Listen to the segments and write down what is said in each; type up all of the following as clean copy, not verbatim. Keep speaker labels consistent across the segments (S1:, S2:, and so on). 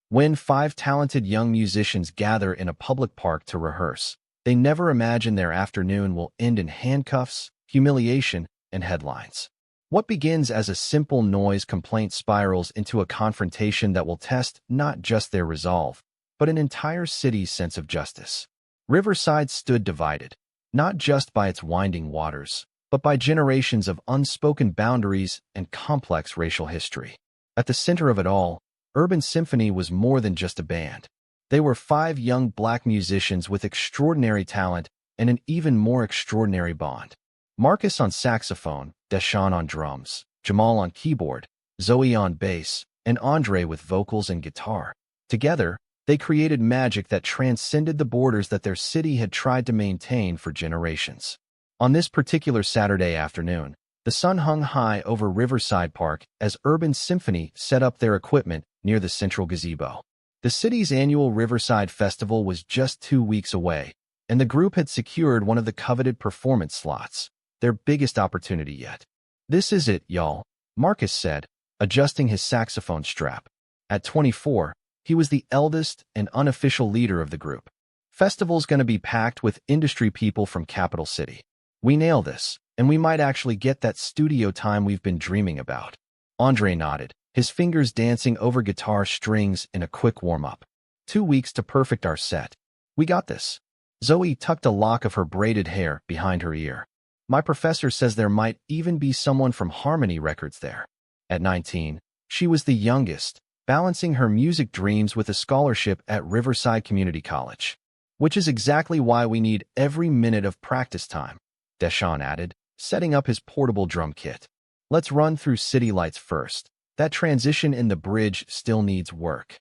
S1: When five talented young musicians gather in a public park to rehearse, they never imagine their afternoon will end in handcuffs, humiliation, and headlines. What begins as a simple noise complaint spirals into a confrontation that will test not just their resolve, but an entire city's sense of justice. Riverside stood divided, not just by its winding waters, but by generations of unspoken boundaries and complex racial history. At the center of it all, Urban Symphony was more than just a band. They were five young black musicians with extraordinary talent and an even more extraordinary bond. Marcus on saxophone, Deshaun on drums, Jamal on keyboard, Zoe on bass, and Andre with vocals and guitar. Together, they created magic that transcended the borders that their city had tried to maintain for generations. On this particular Saturday afternoon, the sun hung high over Riverside Park as Urban Symphony set up their equipment near the central gazebo. The city's annual Riverside Festival was just 2 weeks away, and the group had secured one of the coveted performance slots, their biggest opportunity yet. "This is it, y'all," Marcus said, adjusting his saxophone strap. At 24, he was the eldest and unofficial leader of the group. "Festival's gonna be packed with industry people from Capital City. We nail this, and we might actually get that studio time we've been dreaming about." Andre nodded, his fingers dancing over guitar strings in a quick warm-up. 2 weeks to perfect our set. We got this." Zoe tucked a lock of her braided hair behind her ear. "My professor says there might even be someone from Harmony Records there." At 19, she was the youngest, balancing her music dreams with a scholarship at Riverside Community College. "Which is exactly why we need every minute of practice time," Deshaun added, setting up his portable drum kit. "Let's run through city lights first. That transition in the bridge still needs work."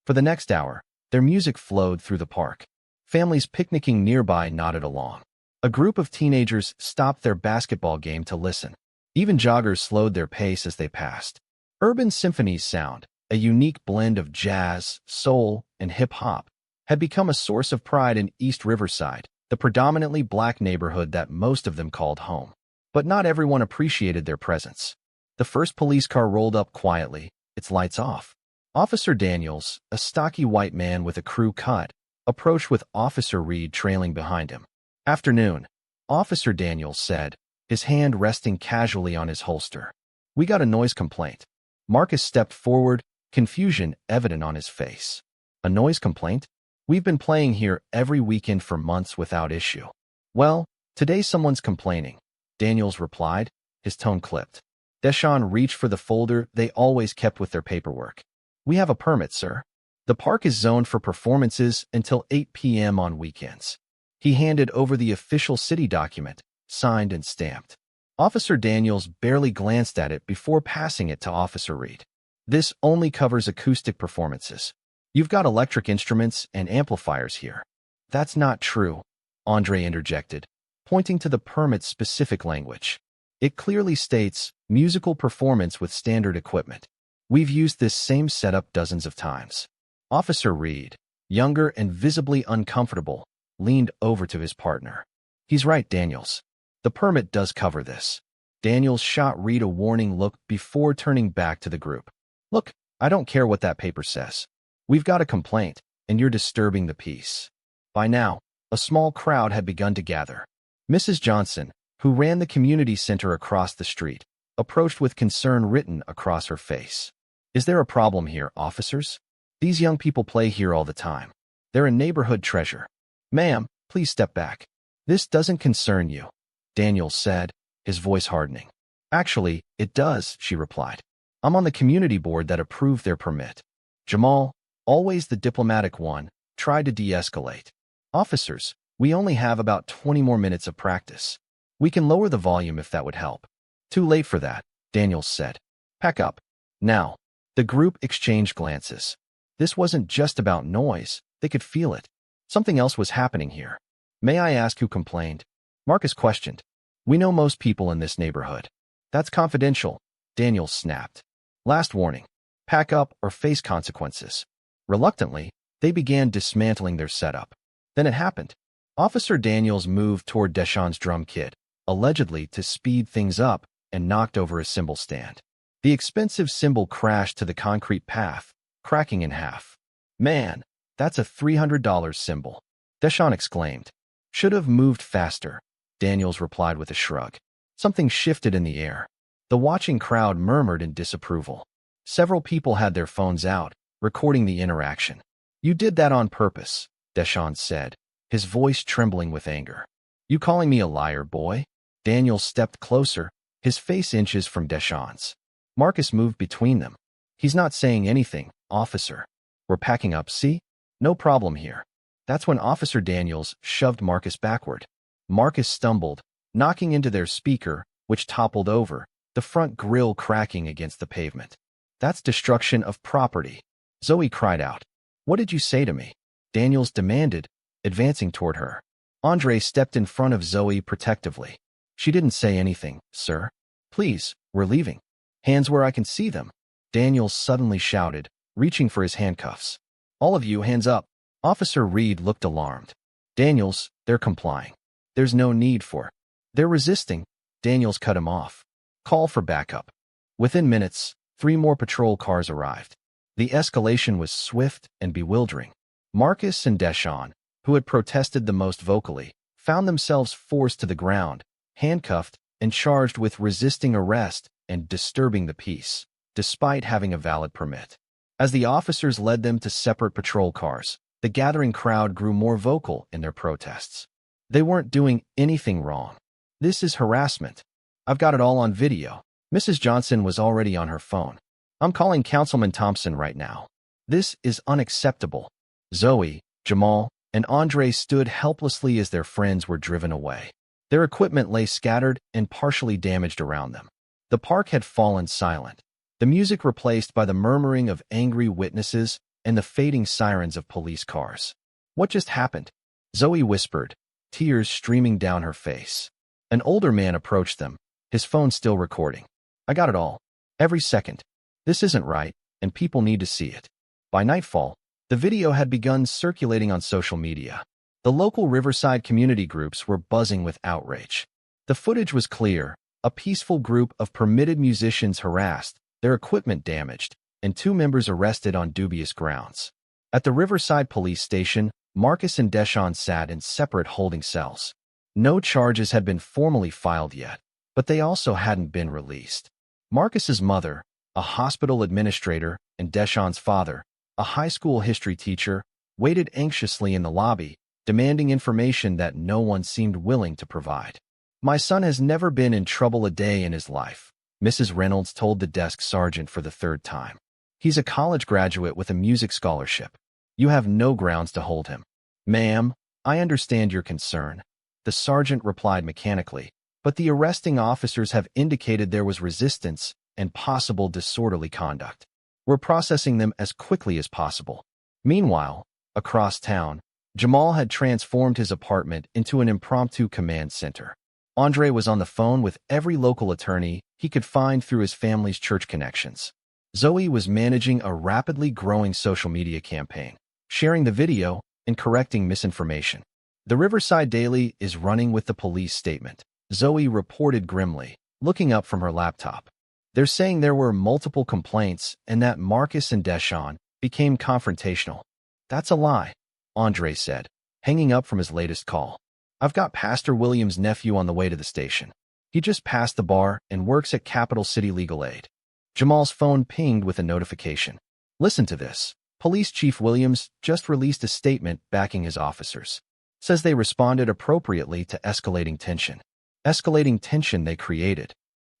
S1: For the next hour, their music flowed through the park. Families picnicking nearby nodded along. A group of teenagers stopped their basketball game to listen. Even joggers slowed their pace as they passed. Urban Symphony's sound, a unique blend of jazz, soul, and hip-hop, had become a source of pride in East Riverside, the predominantly black neighborhood that most of them called home. But not everyone appreciated their presence. The first police car rolled up quietly, its lights off. Officer Daniels, a stocky white man with a crew cut, approached with Officer Reed trailing behind him. "Afternoon," Officer Daniels said, his hand resting casually on his holster. "We got a noise complaint." Marcus stepped forward, confusion evident on his face. "A noise complaint? We've been playing here every weekend for months without issue." "Well, today someone's complaining," Daniels replied, his tone clipped. Deshaun reached for the folder they always kept with their paperwork. "We have a permit, sir. The park is zoned for performances until 8 p.m. on weekends." He handed over the official city document, signed and stamped. Officer Daniels barely glanced at it before passing it to Officer Reed. "This only covers acoustic performances. You've got electric instruments and amplifiers here." "That's not true," Andre interjected, pointing to the permit's specific language. "It clearly states musical performance with standard equipment. We've used this same setup dozens of times." Officer Reed, younger and visibly uncomfortable, leaned over to his partner. "He's right, Daniels. The permit does cover this." Daniels shot Reed a warning look before turning back to the group. "Look, I don't care what that paper says. We've got a complaint, and you're disturbing the peace." By now, a small crowd had begun to gather. Mrs. Johnson, who ran the community center across the street, approached with concern written across her face. "Is there a problem here, officers? These young people play here all the time. They're a neighborhood treasure." "Ma'am, please step back. This doesn't concern you," Daniels said, his voice hardening. "Actually, it does," she replied. "I'm on the community board that approved their permit." Jamal, always the diplomatic one, tried to de-escalate. "Officers, we only have about 20 more minutes of practice. We can lower the volume if that would help." "Too late for that," Daniels said. "Pack up. Now." The group exchanged glances. This wasn't just about noise, they could feel it. Something else was happening here. "May I ask who complained?" Marcus questioned. "We know most people in this neighborhood." "That's confidential," Daniels snapped. "Last warning. Pack up or face consequences." Reluctantly, they began dismantling their setup. Then it happened. Officer Daniels moved toward Deshaun's drum kit, allegedly to speed things up, and knocked over a cymbal stand. The expensive cymbal crashed to the concrete path, cracking in half. Man, that's a $300 symbol, Deshawn exclaimed. Should have moved faster, Daniels replied with a shrug. Something shifted in the air. The watching crowd murmured in disapproval. Several people had their phones out, recording the interaction. You did that on purpose, Deshawn said, his voice trembling with anger. You calling me a liar, boy? Daniels stepped closer, his face inches from Deshawn's. Marcus moved between them. He's not saying anything, officer. We're packing up, see? No problem here. That's when Officer Daniels shoved Marcus backward. Marcus stumbled, knocking into their speaker, which toppled over, the front grille cracking against the pavement. That's destruction of property. Zoe cried out. What did you say to me? Daniels demanded, advancing toward her. Andre stepped in front of Zoe protectively. She didn't say anything, sir. Please, we're leaving. Hands where I can see them. Daniels suddenly shouted, reaching for his handcuffs. All of you, hands up. Officer Reed looked alarmed. Daniels, they're complying. There's no need for. They're resisting. Daniels cut him off. Call for backup. Within minutes, 3 more patrol cars arrived. The escalation was swift and bewildering. Marcus and Deshawn, who had protested the most vocally, found themselves forced to the ground, handcuffed and charged with resisting arrest and disturbing the peace, despite having a valid permit. As the officers led them to separate patrol cars, the gathering crowd grew more vocal in their protests. They weren't doing anything wrong. This is harassment. I've got it all on video. Mrs. Johnson was already on her phone. I'm calling Councilman Thompson right now. This is unacceptable. Zoe, Jamal, and Andre stood helplessly as their friends were driven away. Their equipment lay scattered and partially damaged around them. The park had fallen silent, the music replaced by the murmuring of angry witnesses and the fading sirens of police cars. What just happened? Zoe whispered, tears streaming down her face. An older man approached them, his phone still recording. I got it all. Every second. This isn't right, and people need to see it. By nightfall, the video had begun circulating on social media. The local Riverside community groups were buzzing with outrage. The footage was clear: a peaceful group of permitted musicians harassed, their equipment damaged, and 2 members arrested on dubious grounds. At the Riverside police station, Marcus and Deshawn sat in separate holding cells. No charges had been formally filed yet, but they also hadn't been released. Marcus's mother, a hospital administrator, and Deshawn's father, a high school history teacher, waited anxiously in the lobby, demanding information that no one seemed willing to provide. My son has never been in trouble a day in his life, Mrs. Reynolds told the desk sergeant for the 3rd time. He's a college graduate with a music scholarship. You have no grounds to hold him. Ma'am, I understand your concern, the sergeant replied mechanically, but the arresting officers have indicated there was resistance and possible disorderly conduct. We're processing them as quickly as possible. Meanwhile, across town, Jamal had transformed his apartment into an impromptu command center. Andre was on the phone with every local attorney he could find through his family's church connections. Zoe was managing a rapidly growing social media campaign, sharing the video and correcting misinformation. The Riverside Daily is running with the police statement, Zoe reported grimly, looking up from her laptop. They're saying there were multiple complaints and that Marcus and Deshawn became confrontational. That's a lie, Andre said, hanging up from his latest call. I've got Pastor Williams' nephew on the way to the station. He just passed the bar and works at Capital City Legal Aid. Jamal's phone pinged with a notification. Listen to this. Police Chief Williams just released a statement backing his officers. Says they responded appropriately to escalating tension. Escalating tension they created.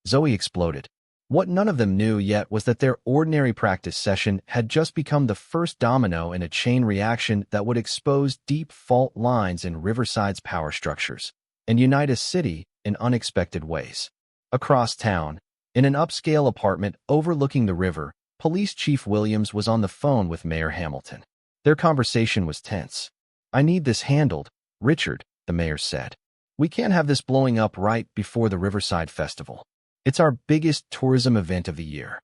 S1: Zoe exploded. What none of them knew yet was that their ordinary practice session had just become the first domino in a chain reaction that would expose deep fault lines in Riverside's power structures and unite a city in unexpected ways. Across town, in an upscale apartment overlooking the river, Police Chief Williams was on the phone with Mayor Hamilton. Their conversation was tense. I need this handled, Richard, the mayor said. We can't have this blowing up right before the Riverside Festival. It's our biggest tourism event of the year.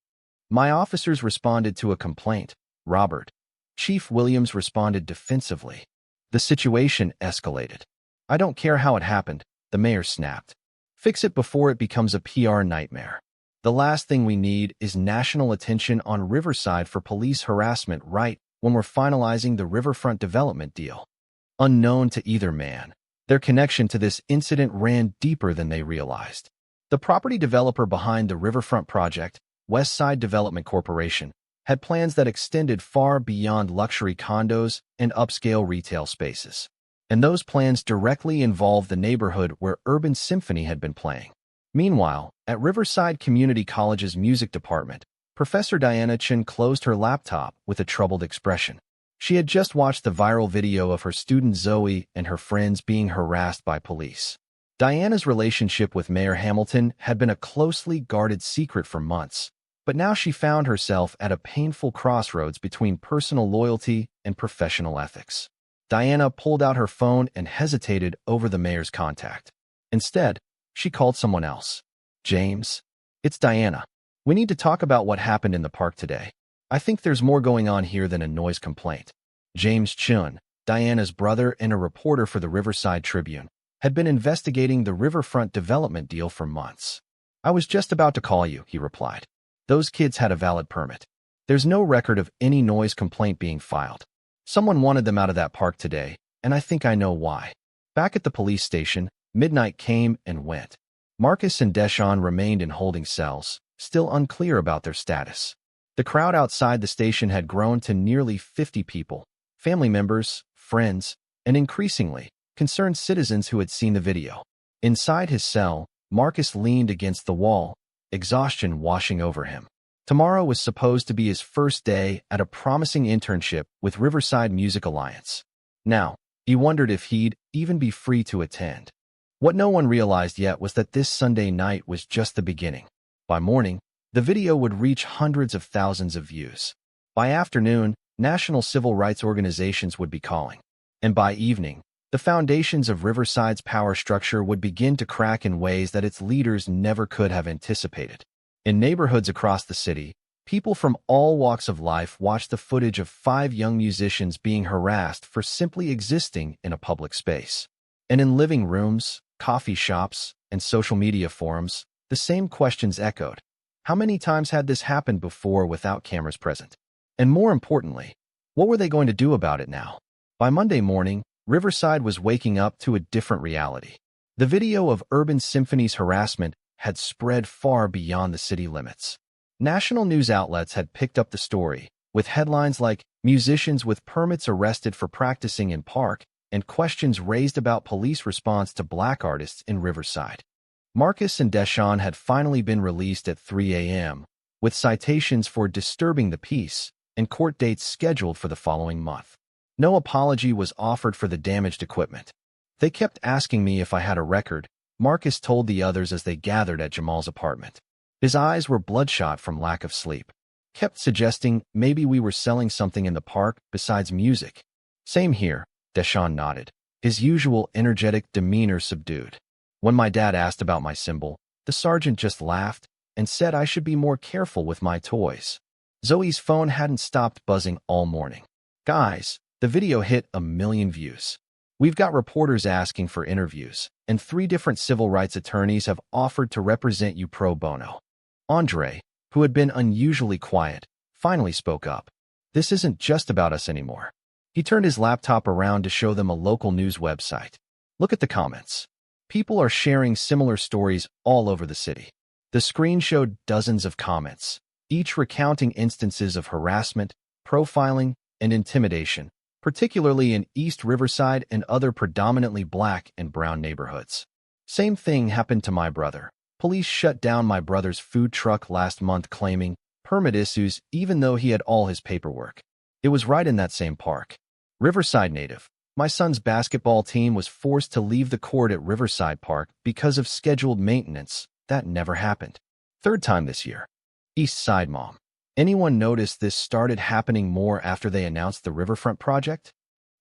S1: My officers responded to a complaint, Robert. Chief Williams responded defensively. The situation escalated. I don't care how it happened, the mayor snapped. Fix it before it becomes a PR nightmare. The last thing we need is national attention on Riverside for police harassment right when we're finalizing the riverfront development deal. Unknown to either man, their connection to this incident ran deeper than they realized. The property developer behind the riverfront project, Westside Development Corporation, had plans that extended far beyond luxury condos and upscale retail spaces. And those plans directly involved the neighborhood where Urban Symphony had been playing. Meanwhile, at Riverside Community College's music department, Professor Diana Chen closed her laptop with a troubled expression. She had just watched the viral video of her student Zoe and her friends being harassed by police. Diana's relationship with Mayor Hamilton had been a closely guarded secret for months, but now she found herself at a painful crossroads between personal loyalty and professional ethics. Diana pulled out her phone and hesitated over the mayor's contact. Instead, she called someone else. James? It's Diana. We need to talk about what happened in the park today. I think there's more going on here than a noise complaint. James Chun, Diana's brother and a reporter for the Riverside Tribune, had been investigating the riverfront development deal for months. I was just about to call you, he replied. Those kids had a valid permit. There's no record of any noise complaint being filed. Someone wanted them out of that park today, and I think I know why. Back at the police station, midnight came and went. Marcus and Deshawn remained in holding cells, still unclear about their status. The crowd outside the station had grown to nearly 50 people, family members, friends, and increasingly, concerned citizens who had seen the video. Inside his cell, Marcus leaned against the wall, exhaustion washing over him. Tomorrow was supposed to be his first day at a promising internship with Riverside Music Alliance. Now, he wondered if he'd even be free to attend. What no one realized yet was that this Sunday night was just the beginning. By morning, the video would reach hundreds of thousands of views. By afternoon, national civil rights organizations would be calling. And by evening, the foundations of Riverside's power structure would begin to crack in ways that its leaders never could have anticipated. In neighborhoods across the city, people from all walks of life watched the footage of 5 young musicians being harassed for simply existing in a public space. And in living rooms, coffee shops, and social media forums, the same questions echoed. How many times had this happened before without cameras present? And more importantly, what were they going to do about it now? By Monday morning, Riverside was waking up to a different reality. The video of Urban Symphony's harassment had spread far beyond the city limits. National news outlets had picked up the story, with headlines like "Musicians with permits arrested for practicing in park" and questions raised about police response to black artists in Riverside. Marcus and Deshawn had finally been released at 3 a.m., with citations for disturbing the peace and court dates scheduled for the following month. No apology was offered for the damaged equipment. They kept asking me if I had a record, Marcus told the others as they gathered at Jamal's apartment. His eyes were bloodshot from lack of sleep. Kept suggesting maybe we were selling something in the park besides music. Same here, Deshawn nodded, his usual energetic demeanor subdued. When my dad asked about my symbol, the sergeant just laughed and said I should be more careful with my toys. Zoe's phone hadn't stopped buzzing all morning. Guys, the video hit 1 million views. We've got reporters asking for interviews, and 3 different civil rights attorneys have offered to represent you pro bono. Andre, who had been unusually quiet, finally spoke up. This isn't just about us anymore. He turned his laptop around to show them a local news website. Look at the comments. People are sharing similar stories all over the city. The screen showed dozens of comments, each recounting instances of harassment, profiling, and intimidation, particularly in East Riverside and other predominantly black and brown neighborhoods. Same thing happened to my brother. Police shut down my brother's food truck last month claiming permit issues even though he had all his paperwork. It was right in that same park. Riverside native. My son's basketball team was forced to leave the court at Riverside Park because of scheduled maintenance. That never happened. 3rd time this year. East Side mom. Anyone notice this started happening more after they announced the riverfront project?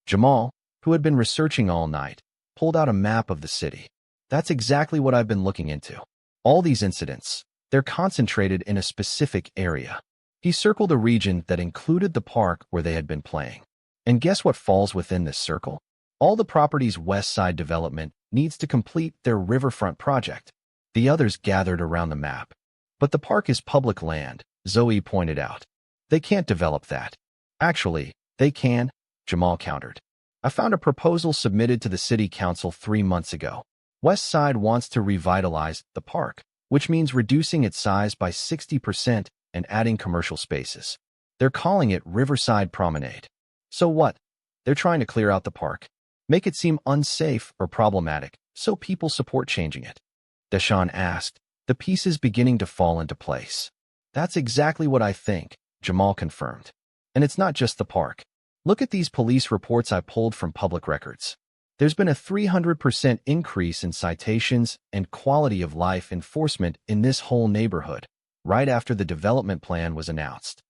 S1: Jamal, who had been researching all night, pulled out a map of the city. That's exactly what I've been looking into. All these incidents, they're concentrated in a specific area. He circled a region that included the park where they had been playing. And guess what falls within this circle? All the property's west side development needs to complete their riverfront project. The others gathered around the map. But the park is public land, Zoe pointed out. They can't develop that. Actually, They can, Jamal countered. I found a proposal submitted to the city council 3 months ago. West Side wants to revitalize the park, which means reducing its size by 60% and adding commercial spaces. They're calling it Riverside Promenade. So what? They're trying to clear out the park, make it seem unsafe or problematic, so people support changing it. Deshawn asked, the pieces beginning to fall into place. That's exactly what I think, Jamal confirmed. And it's not just the park. Look at these police reports I pulled from public records. There's been a 300% increase in citations and quality of life enforcement in this whole neighborhood, right after the development plan was announced.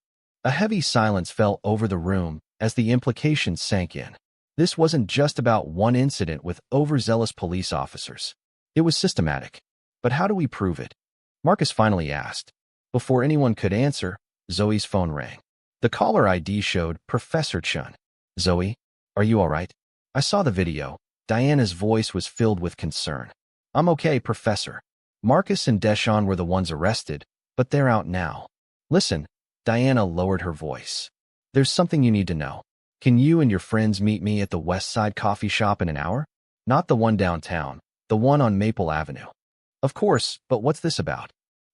S1: A heavy silence fell over the room as the implications sank in. This wasn't just about one incident with overzealous police officers. It was systematic. But how do we prove it? Marcus finally asked. Before anyone could answer, Zoe's phone rang. The caller ID showed Professor Chun. Zoe, are you all right? I saw the video. Diana's voice was filled with concern. I'm okay, Professor. Marcus and Deshawn were the ones arrested, but they're out now. Listen, Diana lowered her voice. There's something you need to know. Can you and your friends meet me at the West Side coffee shop in an hour? Not the one downtown, the one on Maple Avenue. Of course, but what's this about?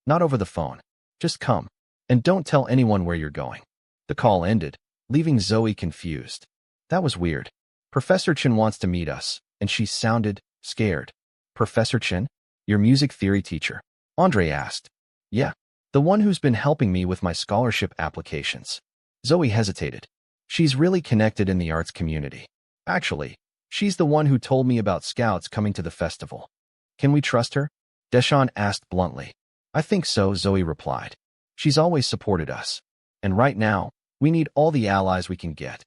S1: Not over the phone. Just come. And don't tell anyone where you're going. The call ended, leaving Zoe confused. That was weird. Professor Chen wants to meet us, and she sounded scared. Professor Chen? Your music theory teacher? Andre asked. Yeah, the one who's been helping me with my scholarship applications. Zoe hesitated. She's really connected in the arts community. Actually, she's the one who told me about scouts coming to the festival. Can we trust her? Deshawn asked bluntly. I think so, Zoe replied. She's always supported us. And right now, we need all the allies we can get.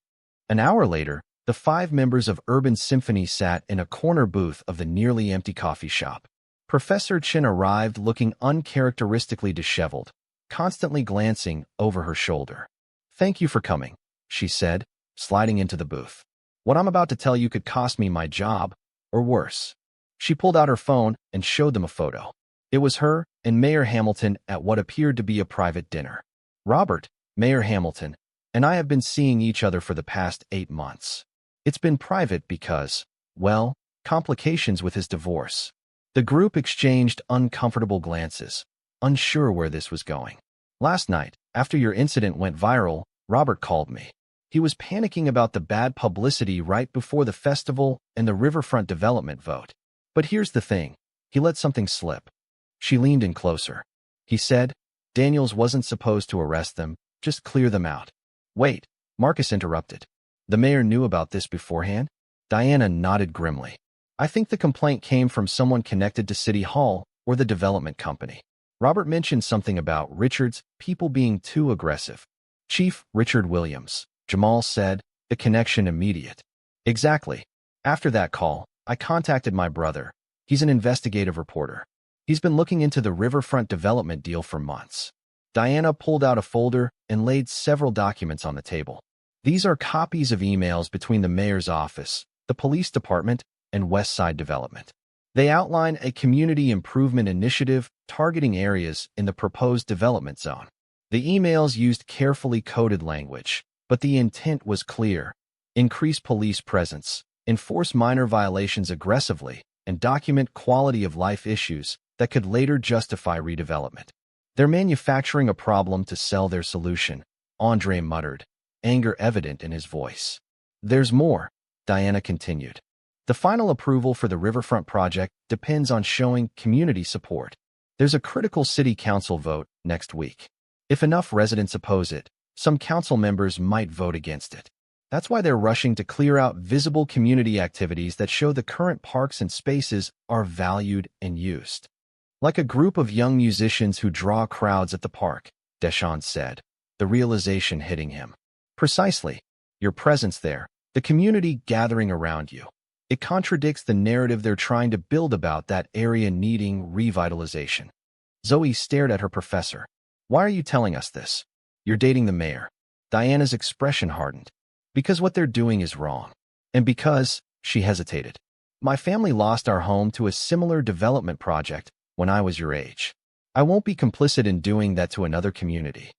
S1: An hour later, the 5 members of Urban Symphony sat in a corner booth of the nearly empty coffee shop. Professor Chen arrived looking uncharacteristically disheveled, constantly glancing over her shoulder. Thank you for coming, she said, sliding into the booth. What I'm about to tell you could cost me my job, or worse. She pulled out her phone and showed them a photo. It was her and Mayor Hamilton at what appeared to be a private dinner. Robert, Mayor Hamilton, and I have been seeing each other for the past 8 months. It's been private because, well, complications with his divorce. The group exchanged uncomfortable glances, unsure where this was going. Last night, after your incident went viral, Robert called me. He was panicking about the bad publicity right before the festival and the riverfront development vote. But here's the thing, he let something slip. She leaned in closer. He said, Daniels wasn't supposed to arrest them, just clear them out. Wait, Marcus interrupted. The mayor knew about this beforehand? Diana nodded grimly. I think the complaint came from someone connected to City Hall or the development company. Robert mentioned something about Richard's people being too aggressive. Chief Richard Williams, Jamal said, the connection immediate. Exactly. After that call, I contacted my brother. He's an investigative reporter. He's been looking into the riverfront development deal for months. Diana pulled out a folder and laid several documents on the table. These are copies of emails between the mayor's office, the police department, and West Side Development. They outline a community improvement initiative targeting areas in the proposed development zone. The emails used carefully coded language, but the intent was clear. Increase police presence, enforce minor violations aggressively, and document quality of life issues that could later justify redevelopment. They're manufacturing a problem to sell their solution, Andre muttered, anger evident in his voice. There's more, Diana continued. The final approval for the riverfront project depends on showing community support. There's a critical city council vote next week. If enough residents oppose it, some council members might vote against it. That's why they're rushing to clear out visible community activities that show the current parks and spaces are valued and used. Like a group of young musicians who draw crowds at the park, Deshawn said, the realization hitting him. Precisely. Your presence there, the community gathering around you. It contradicts the narrative they're trying to build about that area needing revitalization. Zoe stared at her professor. Why are you telling us this? You're dating the mayor. Diana's expression hardened. Because what they're doing is wrong. And because, she hesitated. My family lost our home to a similar development project when I was your age. I won't be complicit in doing that to another community.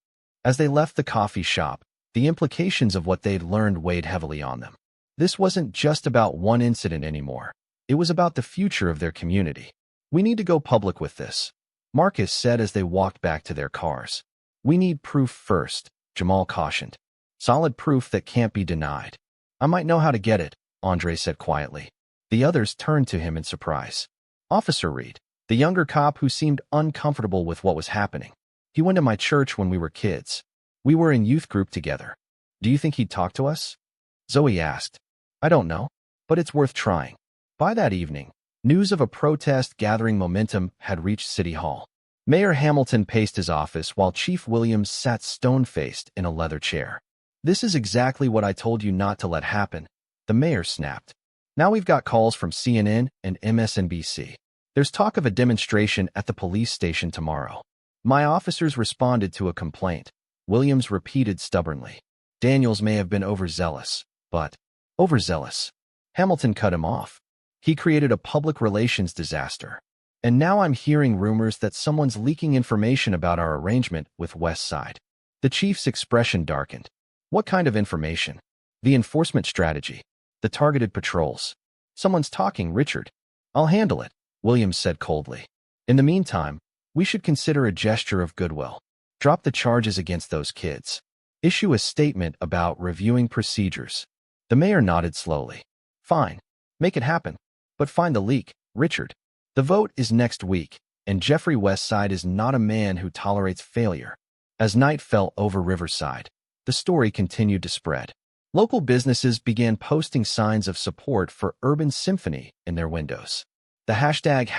S1: As they left the coffee shop, The implications of what they'd learned weighed heavily on them. This wasn't just about one incident anymore. It was about the future of their community. "We need to go public with this," Marcus said as they walked back to their cars. "We need proof first," Jamal cautioned. "Solid proof that can't be denied." "I might know how to get it," Andre said quietly. The others turned to him in surprise. Officer Reed, the younger cop who seemed uncomfortable with what was happening. "He went to my church when we were kids. We were in youth group together. Do you think he'd talk to us?" Zoe asked. "I don't know, but it's worth trying." By that evening, news of a protest gathering momentum had reached City Hall. Mayor Hamilton paced his office while Chief Williams sat stone-faced in a leather chair. "This is exactly what I told you not to let happen," the mayor snapped. "Now we've got calls from CNN and MSNBC. There's talk of a demonstration at the police station tomorrow. My officers responded to a complaint," Williams repeated stubbornly. "Daniels may have been overzealous, but—" "Overzealous?" Hamilton cut him off. "He created a public relations disaster. And now I'm hearing rumors that someone's leaking information about our arrangement with Westside." The chief's expression darkened. "What kind of information?" "The enforcement strategy. The targeted patrols." "Someone's talking, Richard." "I'll handle it," Williams said coldly. "In the meantime, we should consider a gesture of goodwill. Drop the charges against those kids. Issue a statement about reviewing procedures." The mayor nodded slowly. "Fine. Make it happen. But find the leak, Richard. The vote is next week, and Jeffrey Westside is not a man who tolerates failure." As night fell over Riverside, the story continued to spread. Local businesses began posting signs of support for Urban Symphony in their windows. The hashtag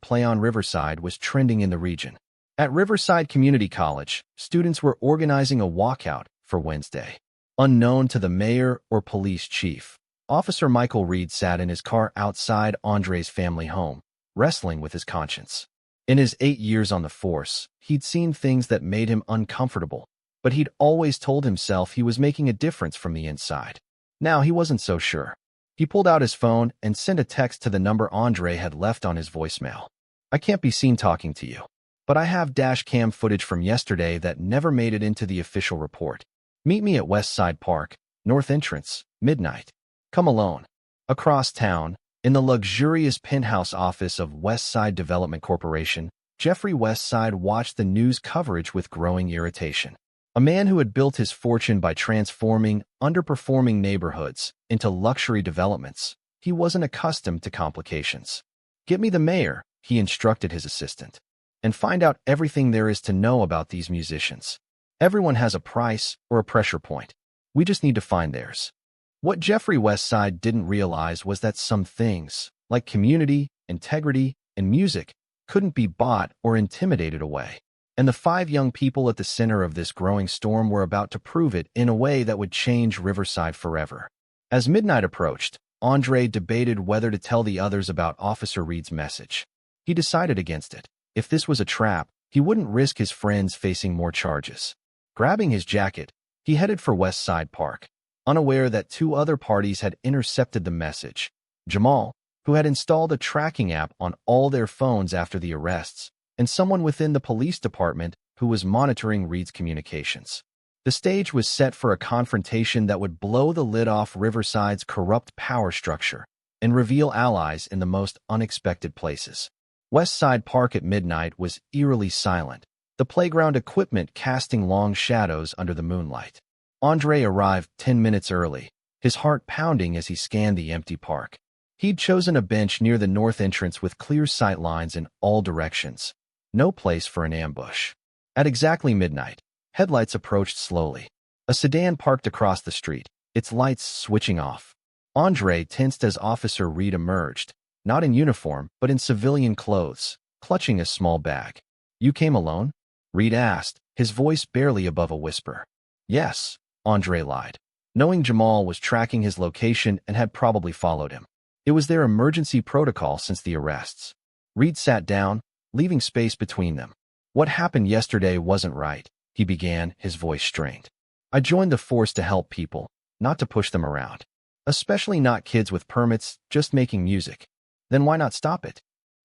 S1: #PlayOnRiverside was trending in the region. At Riverside Community College, students were organizing a walkout for Wednesday. Unknown to the mayor or police chief, Officer Michael Reed sat in his car outside Andre's family home, wrestling with his conscience. In his 8 years on the force, he'd seen things that made him uncomfortable, but he'd always told himself he was making a difference from the inside. Now he wasn't so sure. He pulled out his phone and sent a text to the number Andre had left on his voicemail. "I can't be seen talking to you, but I have dash cam footage from yesterday that never made it into the official report. Meet me at Westside Park, North Entrance, midnight. Come alone." Across town, in the luxurious penthouse office of Westside Development Corporation, Jeffrey Westside watched the news coverage with growing irritation. A man who had built his fortune by transforming underperforming neighborhoods into luxury developments, he wasn't accustomed to complications. "Get me the mayor," he instructed his assistant, "and find out everything there is to know about these musicians. Everyone has a price or a pressure point. We just need to find theirs." What Jeffrey Westside didn't realize was that some things, like community, integrity, and music, couldn't be bought or intimidated away. And the 5 young people at the center of this growing storm were about to prove it in a way that would change Riverside forever. As midnight approached, Andre debated whether to tell the others about Officer Reed's message. He decided against it. If this was a trap, he wouldn't risk his friends facing more charges. Grabbing his jacket, he headed for Westside Park, unaware that 2 other parties had intercepted the message. Jamal, who had installed a tracking app on all their phones after the arrests, and someone within the police department who was monitoring Reed's communications. The stage was set for a confrontation that would blow the lid off Riverside's corrupt power structure and reveal allies in the most unexpected places. Westside Park at midnight was eerily silent, the playground equipment casting long shadows under the moonlight. Andre arrived 10 minutes early, his heart pounding as he scanned the empty park. He'd chosen a bench near the north entrance with clear sight lines in all directions. No place for an ambush. At exactly midnight, headlights approached slowly. A sedan parked across the street, its lights switching off. Andre tensed as Officer Reed emerged, not in uniform, but in civilian clothes, clutching a small bag. "You came alone?" Reed asked, his voice barely above a whisper. "Yes," Andre lied, knowing Jamal was tracking his location and had probably followed him. It was their emergency protocol since the arrests. Reed sat down, leaving space between them. "What happened yesterday wasn't right," he began, his voice strained. "I joined the force to help people, not to push them around. Especially not kids with permits, just making music." "Then why not stop it?"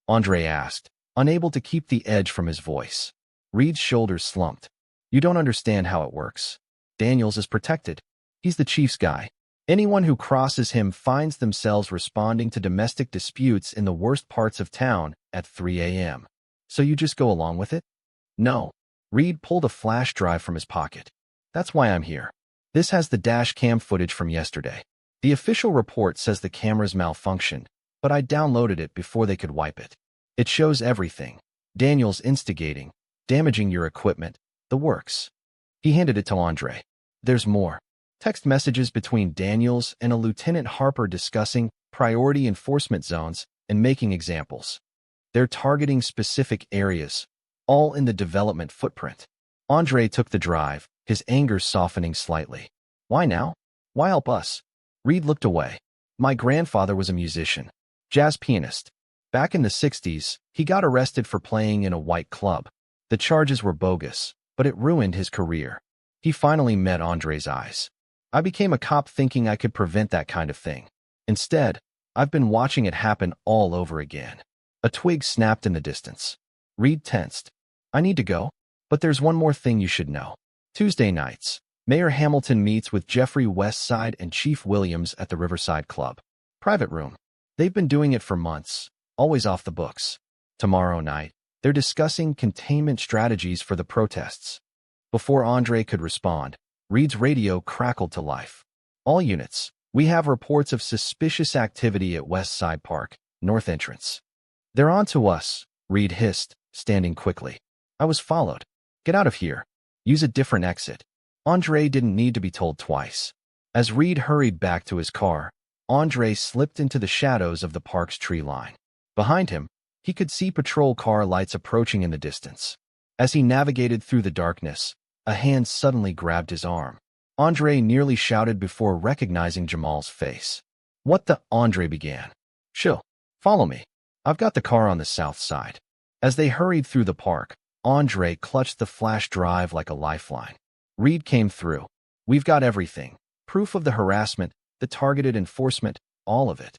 S1: Andre asked, unable to keep the edge from his voice. Reed's shoulders slumped. "You don't understand how it works. Daniels is protected. He's the chief's guy. Anyone who crosses him finds themselves responding to domestic disputes in the worst parts of town at 3 a.m. So you just go along with it? No. Reed pulled a flash drive from his pocket. That's why I'm here. This has the dash cam footage from yesterday. The official report says the cameras malfunctioned, but I downloaded it before they could wipe it. It shows everything. Daniels instigating, damaging your equipment, the works. He handed it to Andre. There's more. Text messages between Daniels and a Lieutenant Harper discussing priority enforcement zones and making examples. They're targeting specific areas, all in the development footprint. Andre took the drive, his anger softening slightly. Why now? Why help us? Reed looked away. My grandfather was a musician, jazz pianist. Back in the 60s, he got arrested for playing in a white club. The charges were bogus, but it ruined his career. He finally met Andre's eyes. I became a cop thinking I could prevent that kind of thing. Instead, I've been watching it happen all over again. A twig snapped in the distance. Reed tensed. I need to go, but there's one more thing you should know. Tuesday nights, Mayor Hamilton meets with Jeffrey Westside and Chief Williams at the Riverside Club. Private room. They've been doing it for months, always off the books. Tomorrow night, they're discussing containment strategies for the protests. Before Andre could respond, Reed's radio crackled to life. All units, we have reports of suspicious activity at West Side Park, north entrance. They're on to us, Reed hissed, standing quickly. I was followed. Get out of here. Use a different exit. Andre didn't need to be told twice. As Reed hurried back to his car, Andre slipped into the shadows of the park's tree line. Behind him, he could see patrol car lights approaching in the distance. As he navigated through the darkness, a hand suddenly grabbed his arm. Andre nearly shouted before recognizing Jamal's face. What the? Andre began. Chill. Follow me. I've got the car on the south side. As they hurried through the park, Andre clutched the flash drive like a lifeline. Reed came through. We've got everything. Proof of the harassment, the targeted enforcement, all of it.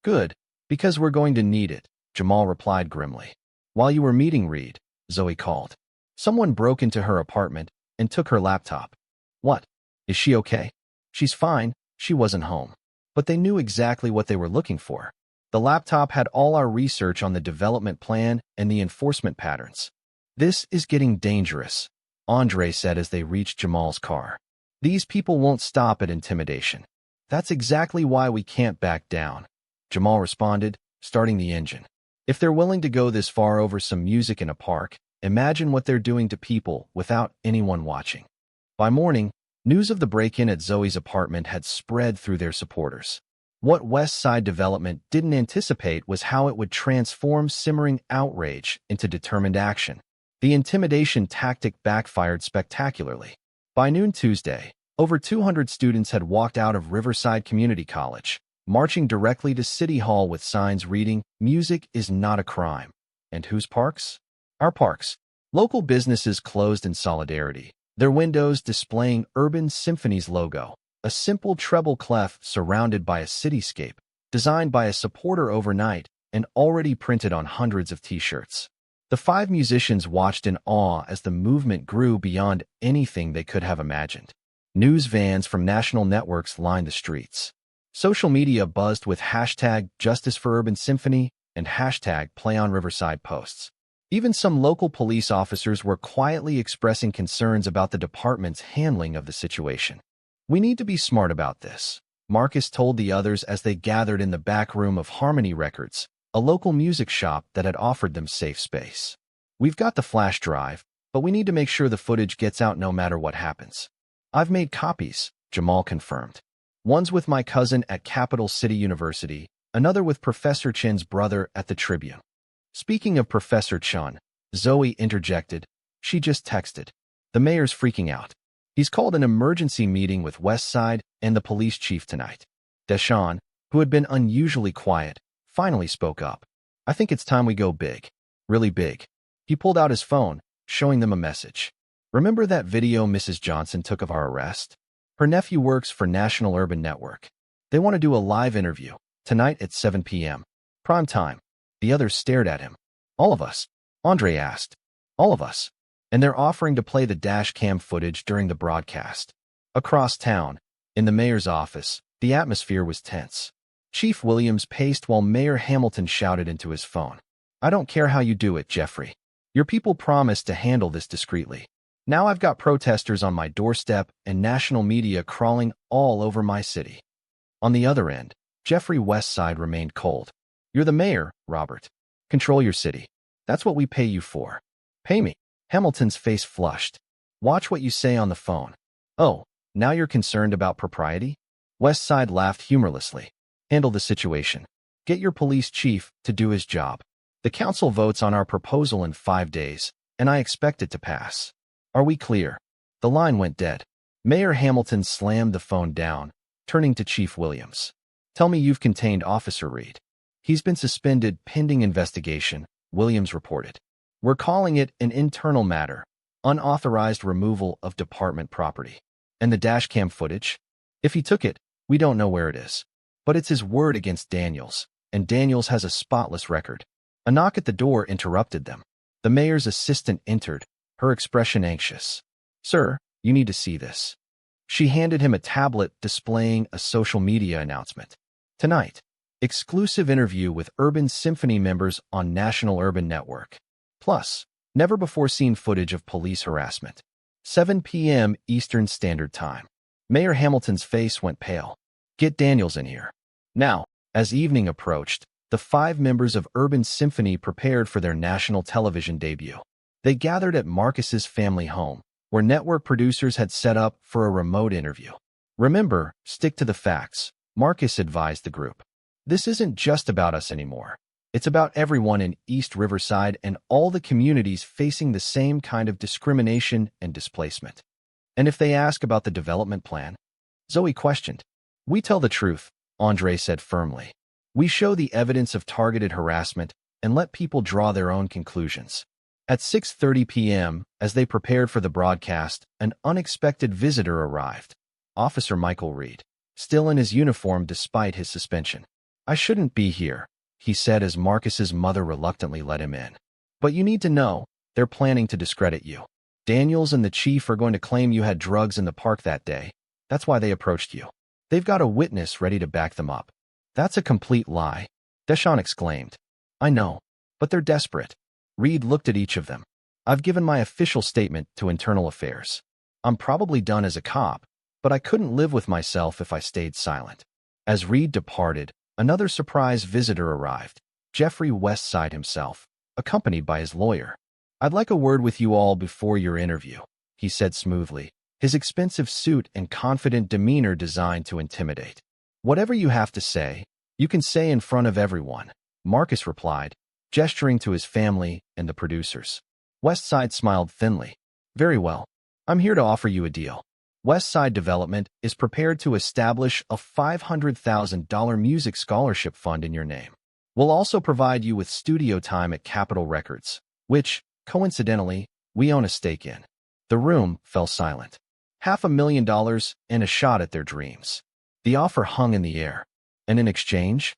S1: Good, because we're going to need it, Jamal replied grimly. While you were meeting Reed, Zoe called. Someone broke into her apartment and took her laptop. What? Is she okay? She's fine, she wasn't home. But they knew exactly what they were looking for. The laptop had all our research on the development plan and the enforcement patterns. This is getting dangerous, Andre said as they reached Jamal's car. These people won't stop at intimidation. That's exactly why we can't back down, Jamal responded, starting the engine. If they're willing to go this far over some music in a park, imagine what they're doing to people without anyone watching. By morning, news of the break-in at Zoe's apartment had spread through their supporters. What West Side Development didn't anticipate was how it would transform simmering outrage into determined action. The intimidation tactic backfired spectacularly. By noon Tuesday, over 200 students had walked out of Riverside Community College, marching directly to City Hall with signs reading, "Music is not a crime." And whose parks? Our parks. Local businesses closed in solidarity, their windows displaying Urban Symphony's logo, a simple treble clef surrounded by a cityscape, designed by a supporter overnight and already printed on hundreds of t-shirts. The 5 musicians watched in awe as the movement grew beyond anything they could have imagined. News vans from national networks lined the streets. Social media buzzed with hashtag Justice for Urban Symphony and hashtag Play on Riverside posts. Even some local police officers were quietly expressing concerns about the department's handling of the situation. We need to be smart about this, Marcus told the others as they gathered in the back room of Harmony Records, a local music shop that had offered them safe space. We've got the flash drive, but we need to make sure the footage gets out no matter what happens. I've made copies, Jamal confirmed. One's with my cousin at Capital City University, another with Professor Chen's brother at the Tribune. Speaking of Professor Chen, Zoe interjected. She just texted. The mayor's freaking out. He's called an emergency meeting with Westside and the police chief tonight. Deshawn, who had been unusually quiet, finally spoke up. I think it's time we go big. Really big. He pulled out his phone, showing them a message. Remember that video Mrs. Johnson took of our arrest? Her nephew works for National Urban Network. They want to do a live interview, tonight at 7 p.m. Prime time. The others stared at him. All of us? Andre asked. All of us. And they're offering to play the dash cam footage during the broadcast. Across town, in the mayor's office, the atmosphere was tense. Chief Williams paced while Mayor Hamilton shouted into his phone. "I don't care how you do it, Jeffrey. Your people promised to handle this discreetly. Now I've got protesters on my doorstep and national media crawling all over my city." On the other end, Jeffrey Westside remained cold. "You're the mayor, Robert. Control your city. That's what we pay you for." "Pay me." Hamilton's face flushed. "Watch what you say on the phone." "Oh, now you're concerned about propriety?" Westside laughed humorlessly. "Handle the situation. Get your police chief to do his job. The council votes on our proposal in 5 days, and I expect it to pass. Are we clear?" The line went dead. Mayor Hamilton slammed the phone down, turning to Chief Williams. "Tell me you've contained Officer Reed." "He's been suspended pending investigation," Williams reported. "We're calling it an internal matter, unauthorized removal of department property." "And the dashcam footage?" "If he took it, we don't know where it is. But it's his word against Daniels, and Daniels has a spotless record." A knock at the door interrupted them. The mayor's assistant entered, her expression anxious. "Sir, you need to see this." She handed him a tablet displaying a social media announcement. "Tonight, exclusive interview with Urban Symphony members on National Urban Network. Plus, never-before-seen footage of police harassment. 7 p.m. Eastern Standard Time." Mayor Hamilton's face went pale. "Get Daniels in here." Now, as evening approached, the 5 members of Urban Symphony prepared for their national television debut. They gathered at Marcus's family home, where network producers had set up for a remote interview. "Remember, stick to the facts," Marcus advised the group. "This isn't just about us anymore. It's about everyone in East Riverside and all the communities facing the same kind of discrimination and displacement." "And if they ask about the development plan?" Zoe questioned. "We tell the truth," Andre said firmly. "We show the evidence of targeted harassment and let people draw their own conclusions." At 6:30 p.m., as they prepared for the broadcast, an unexpected visitor arrived. Officer Michael Reed, still in his uniform despite his suspension. "I shouldn't be here," he said as Marcus's mother reluctantly let him in. "But you need to know, they're planning to discredit you. Daniels and the chief are going to claim you had drugs in the park that day. That's why they approached you. They've got a witness ready to back them up." "That's a complete lie," Deshawn exclaimed. "I know, but they're desperate." Reed looked at each of them. "I've given my official statement to Internal Affairs. I'm probably done as a cop, but I couldn't live with myself if I stayed silent." As Reed departed, another surprise visitor arrived, Jeffrey Westside himself, accompanied by his lawyer. "I'd like a word with you all before your interview," he said smoothly, his expensive suit and confident demeanor designed to intimidate. "Whatever you have to say, you can say in front of everyone," Marcus replied, gesturing to his family and the producers. Westside smiled thinly. "Very well. I'm here to offer you a deal. Westside Development is prepared to establish a $500,000 music scholarship fund in your name. We'll also provide you with studio time at Capitol Records, which, coincidentally, we own a stake in." The room fell silent. $500,000 and a shot at their dreams. The offer hung in the air. "And in exchange?"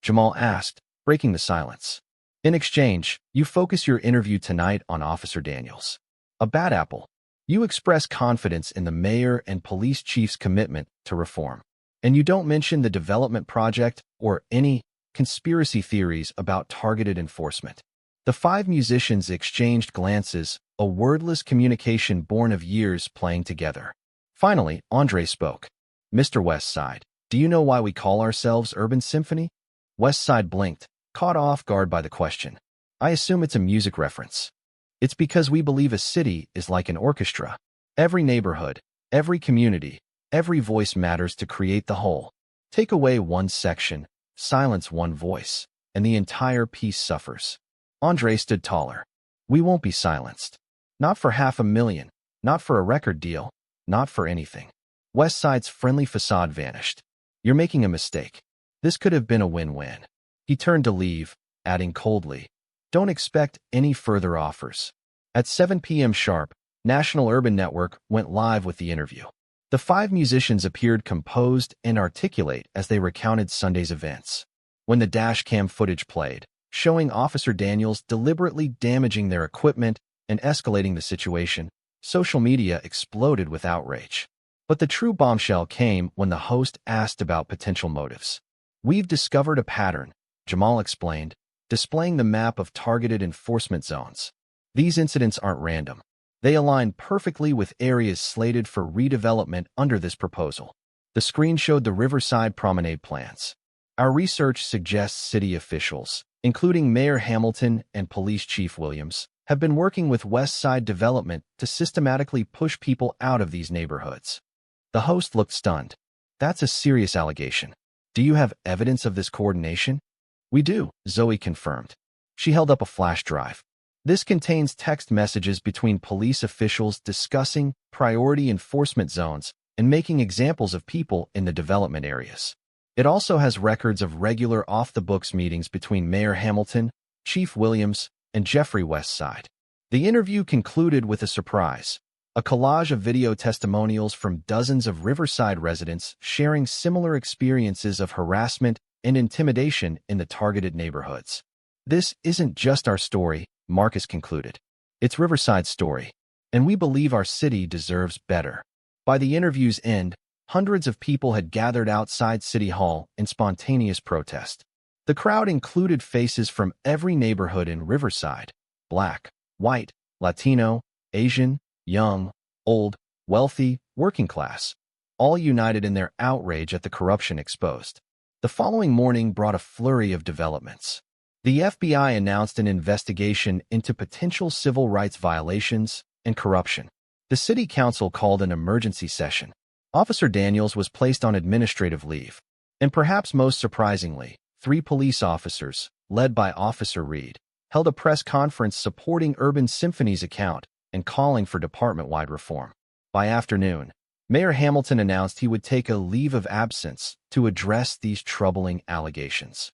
S1: Jamal asked, breaking the silence. "In exchange, you focus your interview tonight on Officer Daniels. A bad apple. You express confidence in the mayor and police chief's commitment to reform. And you don't mention the development project or any conspiracy theories about targeted enforcement." The 5 musicians exchanged glances, a wordless communication born of years playing together. Finally, Andre spoke. "Mr. Westside, do you know why we call ourselves Urban Symphony?" Westside blinked, caught off guard by the question. "I assume it's a music reference." "It's because we believe a city is like an orchestra. Every neighborhood, every community, every voice matters to create the whole. Take away one section, silence one voice, and the entire piece suffers." Andre stood taller. "We won't be silenced. Not for $500,000, not for a record deal, not for anything." Westside's friendly facade vanished. "You're making a mistake. This could have been a win-win." He turned to leave, adding coldly, "Don't expect any further offers." At 7 p.m. sharp, National Urban Network went live with the interview. The 5 musicians appeared composed and articulate as they recounted Sunday's events. When the dash cam footage played, showing Officer Daniels deliberately damaging their equipment and escalating the situation, social media exploded with outrage. But the true bombshell came when the host asked about potential motives. "We've discovered a pattern," Jamal explained, displaying the map of targeted enforcement zones. "These incidents aren't random. They align perfectly with areas slated for redevelopment under this proposal." The screen showed the Riverside promenade plans. "Our research suggests city officials, including Mayor Hamilton and Police Chief Williams, have been working with West Side Development to systematically push people out of these neighborhoods." The host looked stunned. "That's a serious allegation. Do you have evidence of this coordination?" "We do," Zoe confirmed. She held up a flash drive. "This contains text messages between police officials discussing priority enforcement zones and making examples of people in the development areas. It also has records of regular off-the-books meetings between Mayor Hamilton, Chief Williams, and Jeffrey Westside." The interview concluded with a surprise: a collage of video testimonials from dozens of Riverside residents sharing similar experiences of harassment and intimidation in the targeted neighborhoods. "This isn't just our story," Marcus concluded. "It's Riverside's story, and we believe our city deserves better." By the interview's end, hundreds of people had gathered outside City Hall in spontaneous protest. The crowd included faces from every neighborhood in Riverside: Black, white, Latino, Asian, young, old, wealthy, working class, all united in their outrage at the corruption exposed. The following morning brought a flurry of developments. The FBI announced an investigation into potential civil rights violations and corruption. The city council called an emergency session. Officer Daniels was placed on administrative leave. And perhaps most surprisingly, 3 police officers, led by Officer Reed, held a press conference supporting Urban Symphony's account and calling for department-wide reform. By afternoon, Mayor Hamilton announced he would take a leave of absence to address these troubling allegations.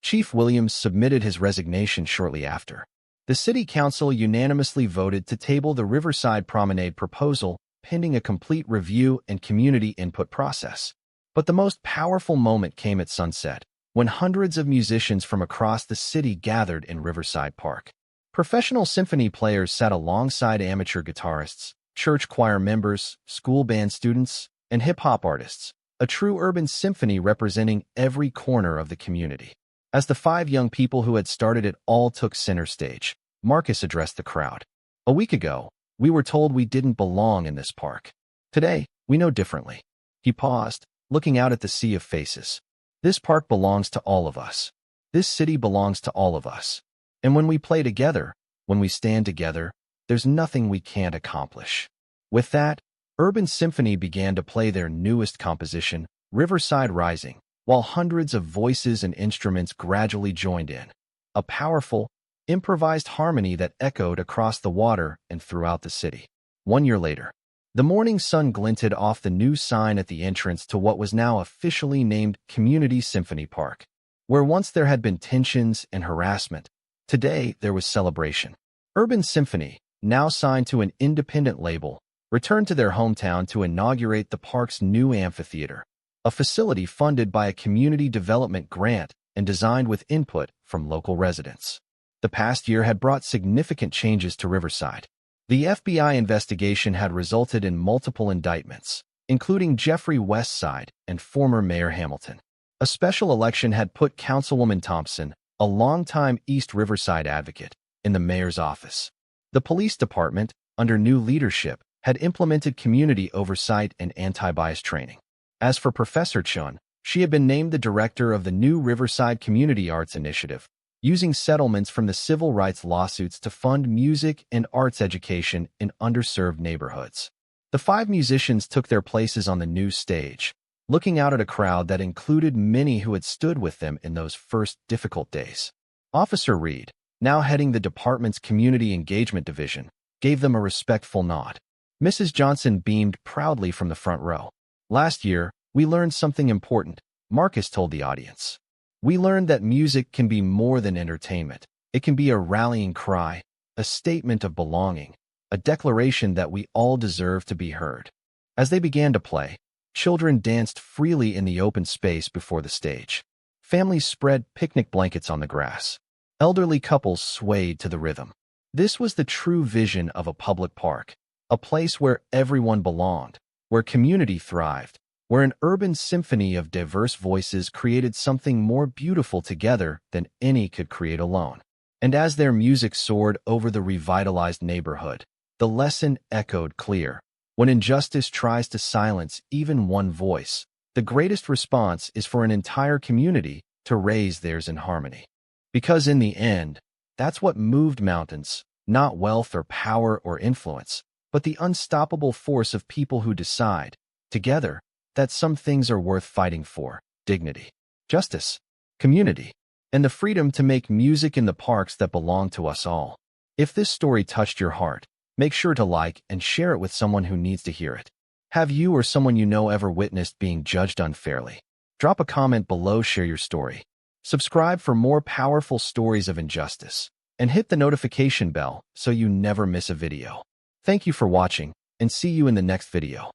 S1: Chief Williams submitted his resignation shortly after. The city council unanimously voted to table the Riverside Promenade proposal pending a complete review and community input process. But the most powerful moment came at sunset, when hundreds of musicians from across the city gathered in Riverside Park. Professional symphony players sat alongside amateur guitarists, church choir members, school band students, and hip-hop artists, a true urban symphony representing every corner of the community. As the 5 young people who had started it all took center stage, Marcus addressed the crowd. "A week ago, we were told we didn't belong in this park. Today, we know differently." He paused, looking out at the sea of faces. "This park belongs to all of us. This city belongs to all of us. And when we play together, when we stand together, there's nothing we can't accomplish." With that, Urban Symphony began to play their newest composition, Riverside Rising, while hundreds of voices and instruments gradually joined in. A powerful, improvised harmony that echoed across the water and throughout the city. 1 year later, the morning sun glinted off the new sign at the entrance to what was now officially named Community Symphony Park. Where once there had been tensions and harassment, today there was celebration. Urban Symphony, now signed to an independent label, returned to their hometown to inaugurate the park's new amphitheater, a facility funded by a community development grant and designed with input from local residents. The past year had brought significant changes to Riverside. The FBI investigation had resulted in multiple indictments, including Jeffrey Westside and former Mayor Hamilton. A special election had put Councilwoman Thompson, a longtime East Riverside advocate, in the mayor's office. The police department, under new leadership, had implemented community oversight and anti-bias training. As for Professor Chun, she had been named the director of the new Riverside Community Arts Initiative, using settlements from the civil rights lawsuits to fund music and arts education in underserved neighborhoods. The 5 musicians took their places on the new stage, looking out at a crowd that included many who had stood with them in those first difficult days. Officer Reed, now heading the department's community engagement division, gave them a respectful nod. Mrs. Johnson beamed proudly from the front row. "Last year, we learned something important," Marcus told the audience. "We learned that music can be more than entertainment. It can be a rallying cry, a statement of belonging, a declaration that we all deserve to be heard." As they began to play, children danced freely in the open space before the stage. Families spread picnic blankets on the grass. Elderly couples swayed to the rhythm. This was the true vision of a public park, a place where everyone belonged, where community thrived, where an urban symphony of diverse voices created something more beautiful together than any could create alone. And as their music soared over the revitalized neighborhood, the lesson echoed clear. When injustice tries to silence even one voice, the greatest response is for an entire community to raise theirs in harmony. Because in the end, that's what moved mountains, not wealth or power or influence, but the unstoppable force of people who decide, together, that some things are worth fighting for: dignity, justice, community, and the freedom to make music in the parks that belong to us all. If this story touched your heart, make sure to like and share it with someone who needs to hear it. Have you or someone you know ever witnessed being judged unfairly? Drop a comment below, share your story. Subscribe for more powerful stories of injustice, and hit the notification bell so you never miss a video. Thank you for watching, and see you in the next video.